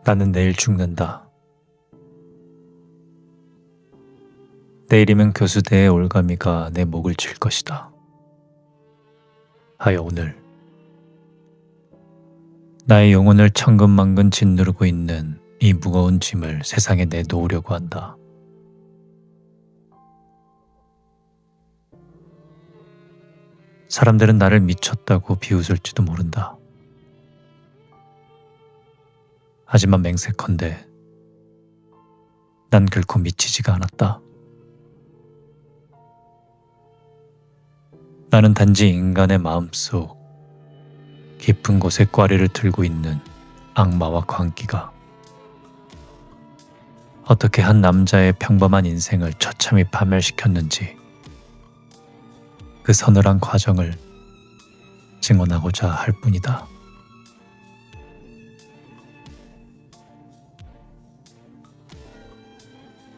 나는 내일 죽는다. 내일이면 교수대의 올가미가 내 목을 칠 것이다. 하여 오늘 나의 영혼을 천근만근 짓누르고 있는 이 무거운 짐을 세상에 내놓으려고 한다. 사람들은 나를 미쳤다고 비웃을지도 모른다. 하지만 맹세컨대 난 결코 미치지가 않았다. 나는 단지 인간의 마음속 깊은 곳에 꽈리를 들고 있는 악마와 광기가 어떻게 한 남자의 평범한 인생을 처참히 파멸시켰는지 그 서늘한 과정을 증언하고자 할 뿐이다.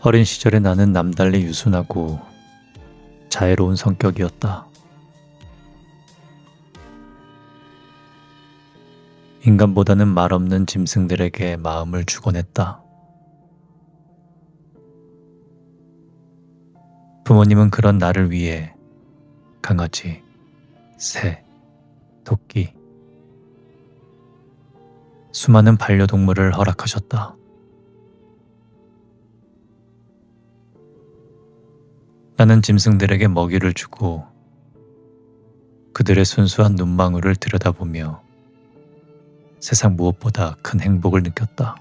어린 시절에 나는 남달리 유순하고 자애로운 성격이었다. 인간보다는 말없는 짐승들에게 마음을 주곤 했다. 부모님은 그런 나를 위해 강아지, 새, 토끼, 수많은 반려동물을 허락하셨다. 나는 짐승들에게 먹이를 주고 그들의 순수한 눈망울을 들여다보며 세상 무엇보다 큰 행복을 느꼈다.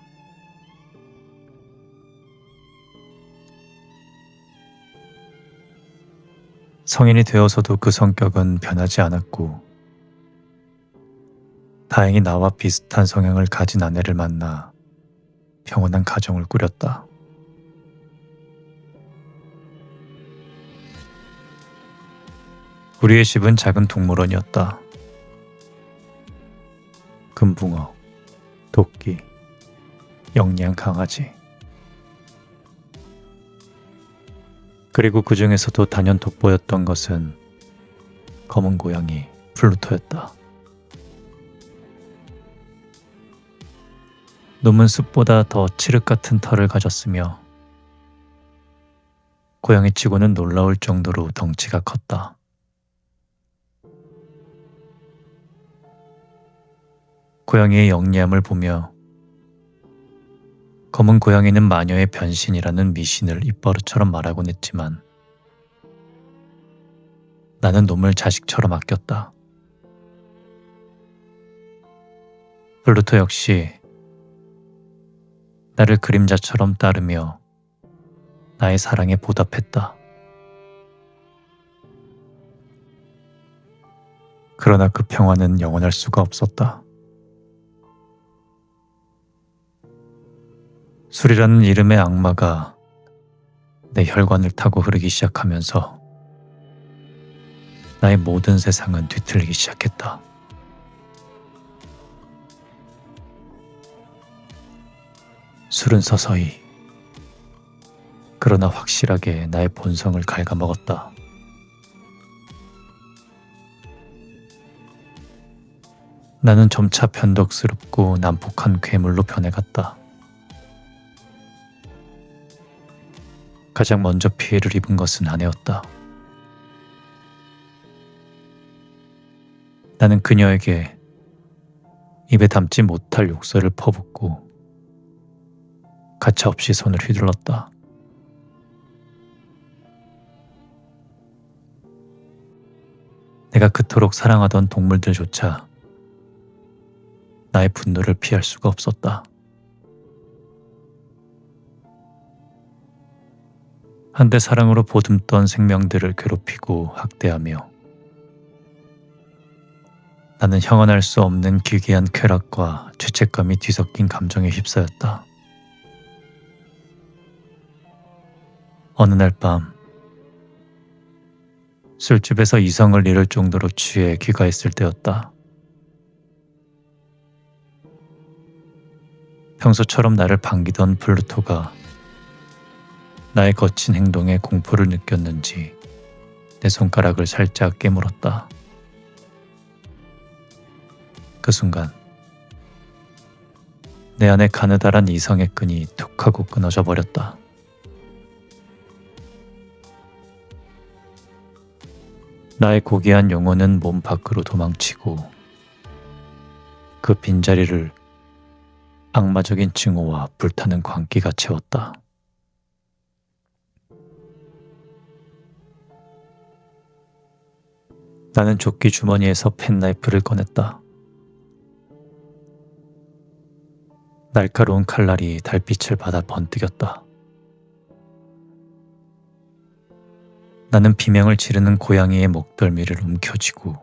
성인이 되어서도 그 성격은 변하지 않았고 다행히 나와 비슷한 성향을 가진 아내를 만나 평온한 가정을 꾸렸다. 우리의 집은 작은 동물원이었다. 금붕어, 토끼, 영리한 강아지, 그리고 그 중에서도 단연 돋보였던 것은 검은 고양이 플루토였다. 놈은 숲보다 더 칠흑 같은 털을 가졌으며 고양이치고는 놀라울 정도로 덩치가 컸다. 고양이의 영리함을 보며 검은 고양이는 마녀의 변신이라는 미신을 입버릇처럼 말하곤 했지만 나는 놈을 자식처럼 아꼈다. 플루토 역시 나를 그림자처럼 따르며 나의 사랑에 보답했다. 그러나 그 평화는 영원할 수가 없었다. 술이라는 이름의 악마가 내 혈관을 타고 흐르기 시작하면서 나의 모든 세상은 뒤틀리기 시작했다. 술은 서서히 그러나 확실하게 나의 본성을 갉아먹었다. 나는 점차 변덕스럽고 난폭한 괴물로 변해갔다. 가장 먼저 피해를 입은 것은 아내였다. 나는 그녀에게 입에 담지 못할 욕설을 퍼붓고 가차없이 손을 휘둘렀다. 내가 그토록 사랑하던 동물들조차 나의 분노를 피할 수가 없었다. 한때 사랑으로 보듬던 생명들을 괴롭히고 학대하며 나는 형언할 수 없는 기괴한 쾌락과 죄책감이 뒤섞인 감정에 휩싸였다. 어느 날 밤 술집에서 이성을 잃을 정도로 취해 귀가했을 때였다. 평소처럼 나를 반기던 플루토가 나의 거친 행동에 공포를 느꼈는지 내 손가락을 살짝 깨물었다. 그 순간 내 안에 가느다란 이성의 끈이 툭 하고 끊어져 버렸다. 나의 고귀한 영혼은 몸 밖으로 도망치고 그 빈자리를 악마적인 증오와 불타는 광기가 채웠다. 나는 조끼 주머니에서 펜나이프를 꺼냈다. 날카로운 칼날이 달빛을 받아 번뜩였다. 나는 비명을 지르는 고양이의 목덜미를 움켜쥐고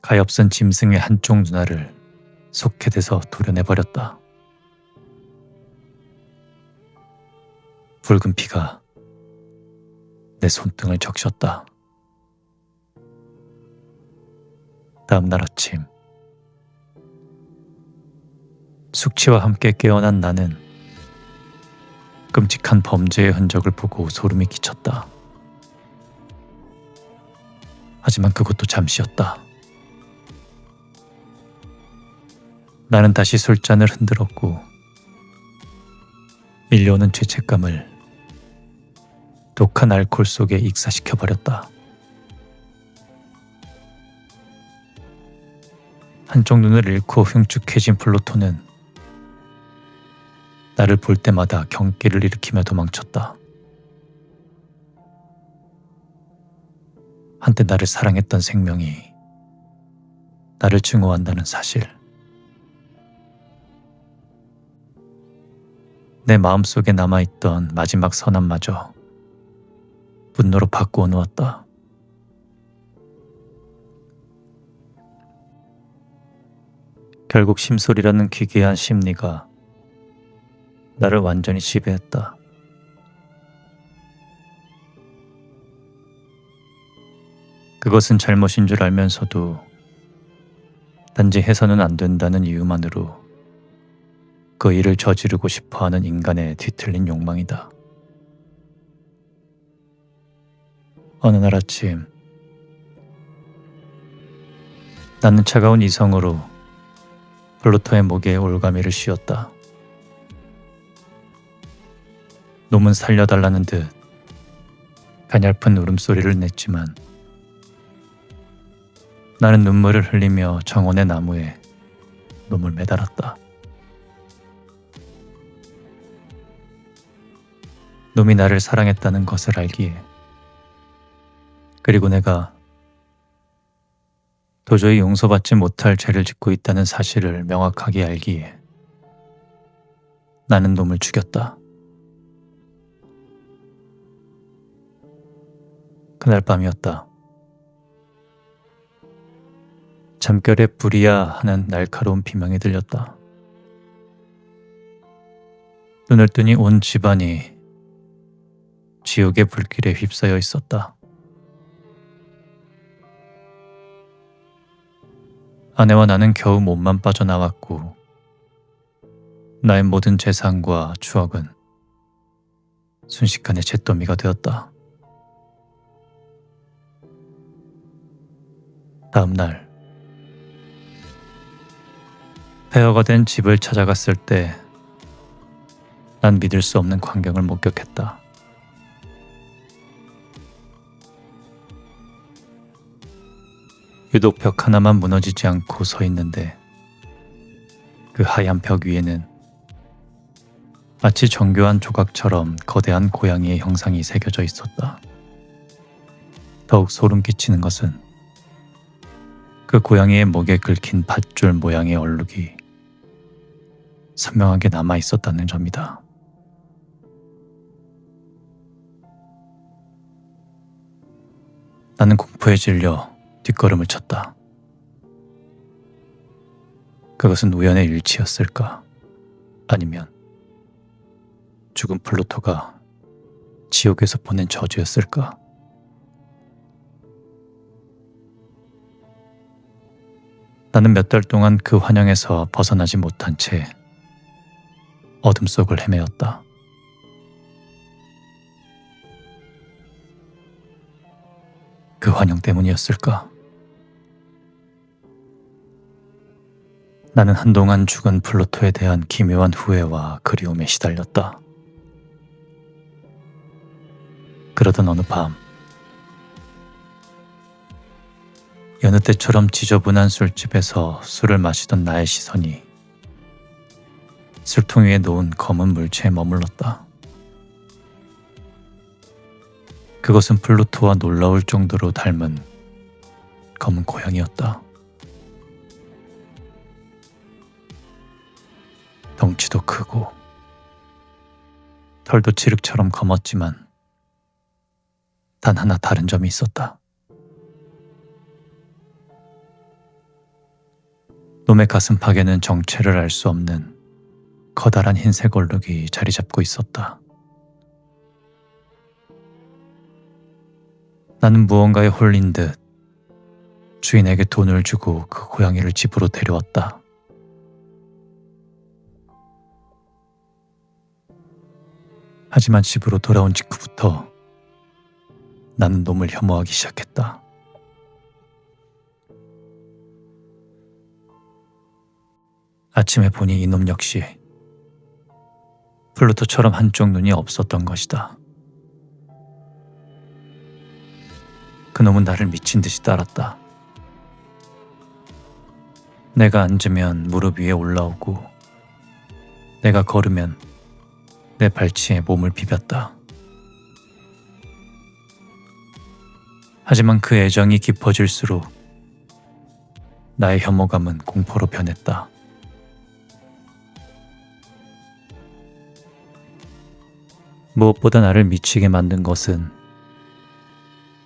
가엾은 짐승의 한쪽 눈알을 소켓에서 도려내버렸다. 붉은 피가 내 손등을 적셨다. 다음 날 아침, 숙취와 함께 깨어난 나는 끔찍한 범죄의 흔적을 보고 소름이 끼쳤다. 하지만 그것도 잠시였다. 나는 다시 술잔을 흔들었고 밀려오는 죄책감을 독한 알코올 속에 익사시켜버렸다. 한쪽 눈을 잃고 흉측해진 플루토는 나를 볼 때마다 경기를 일으키며 도망쳤다. 한때 나를 사랑했던 생명이 나를 증오한다는 사실. 내 마음속에 남아있던 마지막 선함마저 분노로 바꾸어 놓았다. 결국 심술이라는 기괴한 심리가 나를 완전히 지배했다. 그것은 잘못인 줄 알면서도 단지 해서는 안 된다는 이유만으로 그 일을 저지르고 싶어하는 인간의 뒤틀린 욕망이다. 어느 날 아침, 나는 차가운 이성으로 플루토의 목에 올가미를 씌웠다. 놈은 살려달라는 듯 가냘픈 울음소리를 냈지만 나는 눈물을 흘리며 정원의 나무에 놈을 매달았다. 놈이 나를 사랑했다는 것을 알기에, 그리고 내가 도저히 용서받지 못할 죄를 짓고 있다는 사실을 명확하게 알기에 나는 놈을 죽였다. 그날 밤이었다. 잠결에 불이야 하는 날카로운 비명이 들렸다. 눈을 뜨니 온 집안이 지옥의 불길에 휩싸여 있었다. 아내와 나는 겨우 몸만 빠져나왔고 나의 모든 재산과 추억은 순식간에 잿더미가 되었다. 다음 날, 폐허가 된 집을 찾아갔을 때 난 믿을 수 없는 광경을 목격했다. 유독 벽 하나만 무너지지 않고 서 있는데 그 하얀 벽 위에는 마치 정교한 조각처럼 거대한 고양이의 형상이 새겨져 있었다. 더욱 소름 끼치는 것은 그 고양이의 목에 긁힌 밧줄 모양의 얼룩이 선명하게 남아 있었다는 점이다. 나는 공포에 질려 뒷걸음을 쳤다. 그것은 우연의 일치였을까? 아니면 죽은 플루토가 지옥에서 보낸 저주였을까? 나는 몇 달 동안 그 환영에서 벗어나지 못한 채 어둠 속을 헤매었다. 그 환영 때문이었을까? 나는 한동안 죽은 플루토에 대한 기묘한 후회와 그리움에 시달렸다. 그러던 어느 밤, 여느 때처럼 지저분한 술집에서 술을 마시던 나의 시선이 술통 위에 놓은 검은 물체에 머물렀다. 그것은 플루토와 놀라울 정도로 닮은 검은 고양이였다. 덩치도 크고 털도 칠흑처럼 검었지만 단 하나 다른 점이 있었다. 놈의 가슴팍에는 정체를 알 수 없는 커다란 흰색 얼룩이 자리 잡고 있었다. 나는 무언가에 홀린 듯 주인에게 돈을 주고 그 고양이를 집으로 데려왔다. 하지만 집으로 돌아온 직후부터 나는 놈을 혐오하기 시작했다. 아침에 보니 이놈 역시 플루토처럼 한쪽 눈이 없었던 것이다. 그놈은 나를 미친 듯이 따랐다. 내가 앉으면 무릎 위에 올라오고 내가 걸으면 내 발치에 몸을 비볐다. 하지만 그 애정이 깊어질수록 나의 혐오감은 공포로 변했다. 무엇보다 나를 미치게 만든 것은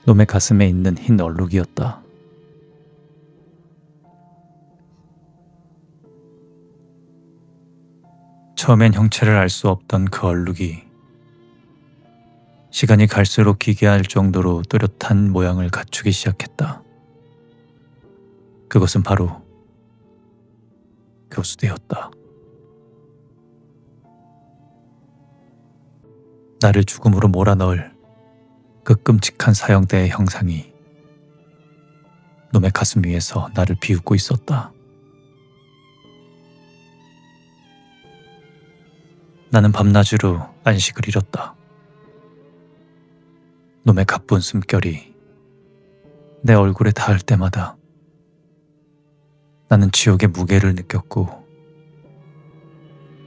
놈의 가슴에 있는 흰 얼룩이었다. 처음엔 형체를 알 수 없던 그 얼룩이 시간이 갈수록 기괴할 정도로 뚜렷한 모양을 갖추기 시작했다. 그것은 바로 교수대였다. 나를 죽음으로 몰아넣을 그 끔찍한 사형대의 형상이 놈의 가슴 위에서 나를 비웃고 있었다. 나는 밤낮으로 안식을 잃었다. 놈의 가쁜 숨결이 내 얼굴에 닿을 때마다 나는 지옥의 무게를 느꼈고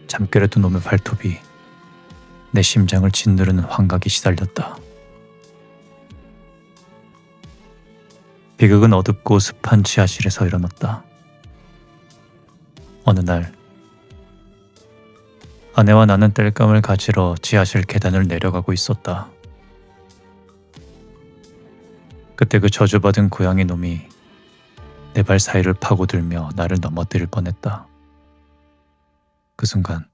잠결에 든 놈의 발톱이 내 심장을 짓누르는 환각이 시달렸다. 비극은 어둡고 습한 지하실에서 일어났다. 어느 날 아내와 나는 땔감을 가지러 지하실 계단을 내려가고 있었다. 그때 그 저주받은 고양이 놈이 내 발 사이를 파고들며 나를 넘어뜨릴 뻔했다. 그 순간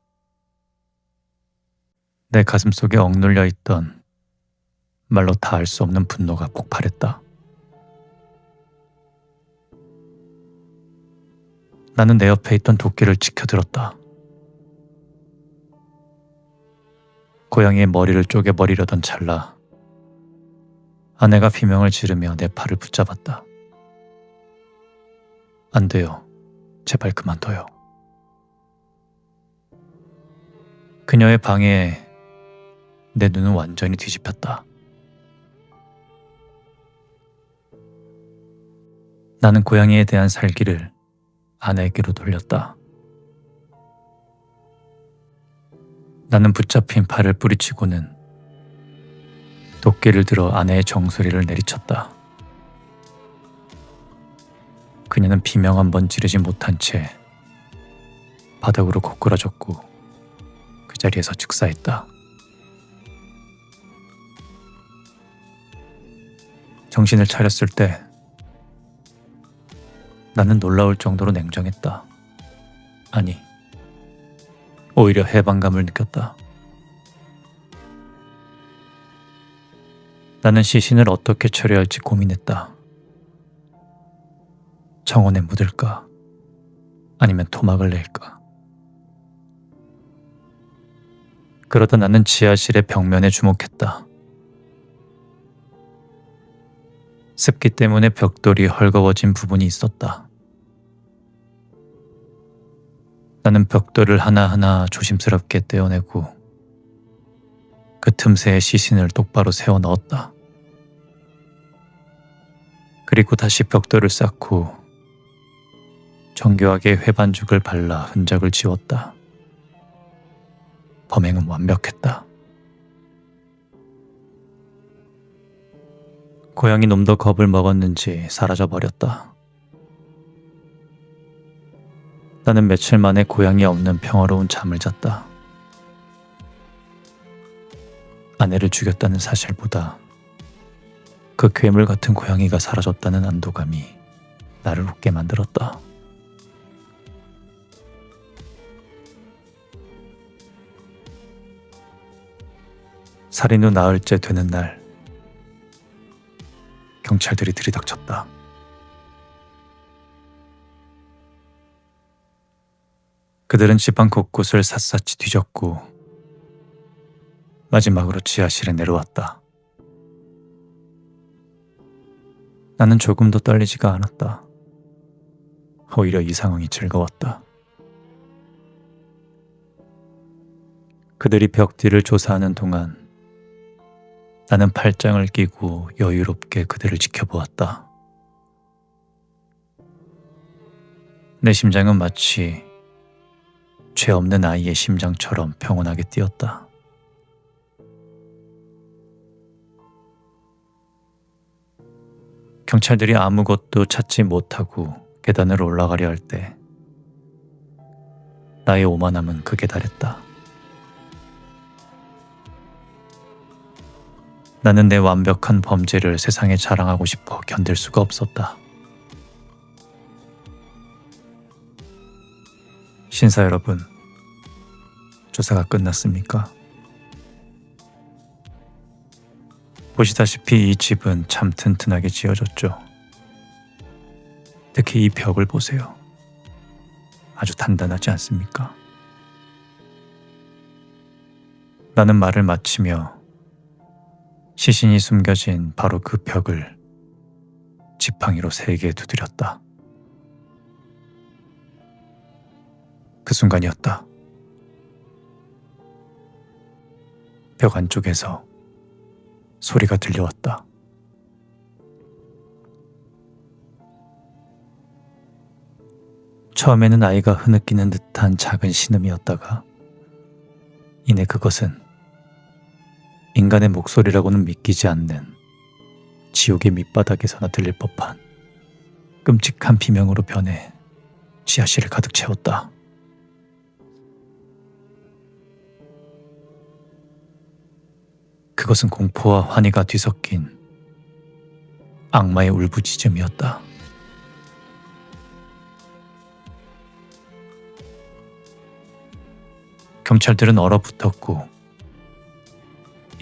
내 가슴 속에 억눌려 있던 말로 다 알 수 없는 분노가 폭발했다. 나는 내 옆에 있던 도끼를 치켜들었다. 고양이의 머리를 쪼개버리려던 찰나 아내가 비명을 지르며 내 팔을 붙잡았다. 안 돼요. 제발 그만둬요. 그녀의 방해에 내 눈은 완전히 뒤집혔다. 나는 고양이에 대한 살기를 아내에게로 돌렸다. 나는 붙잡힌 팔을 뿌리치고는 도끼를 들어 아내의 정수리를 내리쳤다. 그녀는 비명 한 번 지르지 못한 채 바닥으로 고꾸라졌고 그 자리에서 즉사했다. 정신을 차렸을 때 나는 놀라울 정도로 냉정했다. 아니, 오히려 해방감을 느꼈다. 나는 시신을 어떻게 처리할지 고민했다. 정원에 묻을까? 아니면 토막을 낼까? 그러다 나는 지하실의 벽면에 주목했다. 습기 때문에 벽돌이 헐거워진 부분이 있었다. 나는 벽돌을 하나하나 조심스럽게 떼어내고 그 틈새에 시신을 똑바로 세워 넣었다. 그리고 다시 벽돌을 쌓고 정교하게 회반죽을 발라 흔적을 지웠다. 범행은 완벽했다. 고양이 놈도 겁을 먹었는지 사라져 버렸다. 나는 며칠 만에 고양이 없는 평화로운 잠을 잤다. 아내를 죽였다는 사실보다 그 괴물 같은 고양이가 사라졌다는 안도감이 나를 웃게 만들었다. 살인 후 나흘째 되는 날, 경찰들이 들이닥쳤다. 그들은 집안 곳곳을 샅샅이 뒤졌고 마지막으로 지하실에 내려왔다. 나는 조금도 떨리지가 않았다. 오히려 이 상황이 즐거웠다. 그들이 벽 뒤를 조사하는 동안 나는 팔짱을 끼고 여유롭게 그들을 지켜보았다. 내 심장은 마치 죄 없는 아이의 심장처럼 평온하게 뛰었다. 경찰들이 아무것도 찾지 못하고 계단을 올라가려 할 때 나의 오만함은 극에 달했다. 나는 내 완벽한 범죄를 세상에 자랑하고 싶어 견딜 수가 없었다. 신사 여러분, 조사가 끝났습니까? 보시다시피 이 집은 참 튼튼하게 지어졌죠. 특히 이 벽을 보세요. 아주 단단하지 않습니까? 나는 말을 마치며 시신이 숨겨진 바로 그 벽을 지팡이로 세게 두드렸다. 그 순간이었다. 벽 안쪽에서 소리가 들려왔다. 처음에는 아이가 흐느끼는 듯한 작은 신음이었다가 이내 그것은 인간의 목소리라고는 믿기지 않는 지옥의 밑바닥에서나 들릴 법한 끔찍한 비명으로 변해 지하실을 가득 채웠다. 그것은 공포와 환희가 뒤섞인 악마의 울부짖음이었다. 경찰들은 얼어붙었고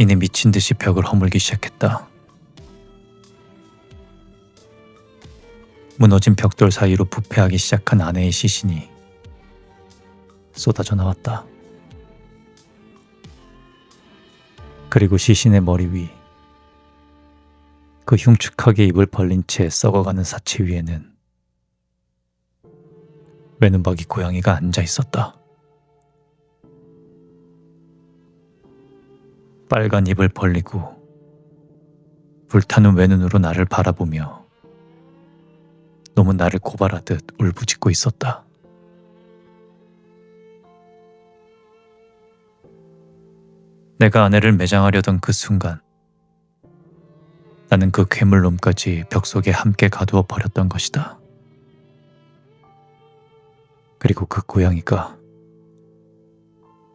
이내 미친 듯이 벽을 허물기 시작했다. 무너진 벽돌 사이로 부패하기 시작한 아내의 시신이 쏟아져 나왔다. 그리고 시신의 머리 위, 그 흉측하게 입을 벌린 채 썩어가는 사체 위에는 외눈박이 고양이가 앉아 있었다. 빨간 입을 벌리고 불타는 외눈으로 나를 바라보며 놈은 나를 고발하듯 울부짖고 있었다. 내가 아내를 매장하려던 그 순간 나는 그 괴물놈까지 벽 속에 함께 가두어 버렸던 것이다. 그리고 그 고양이가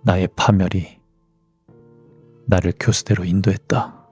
나의 파멸이 나를 교수대로 인도했다.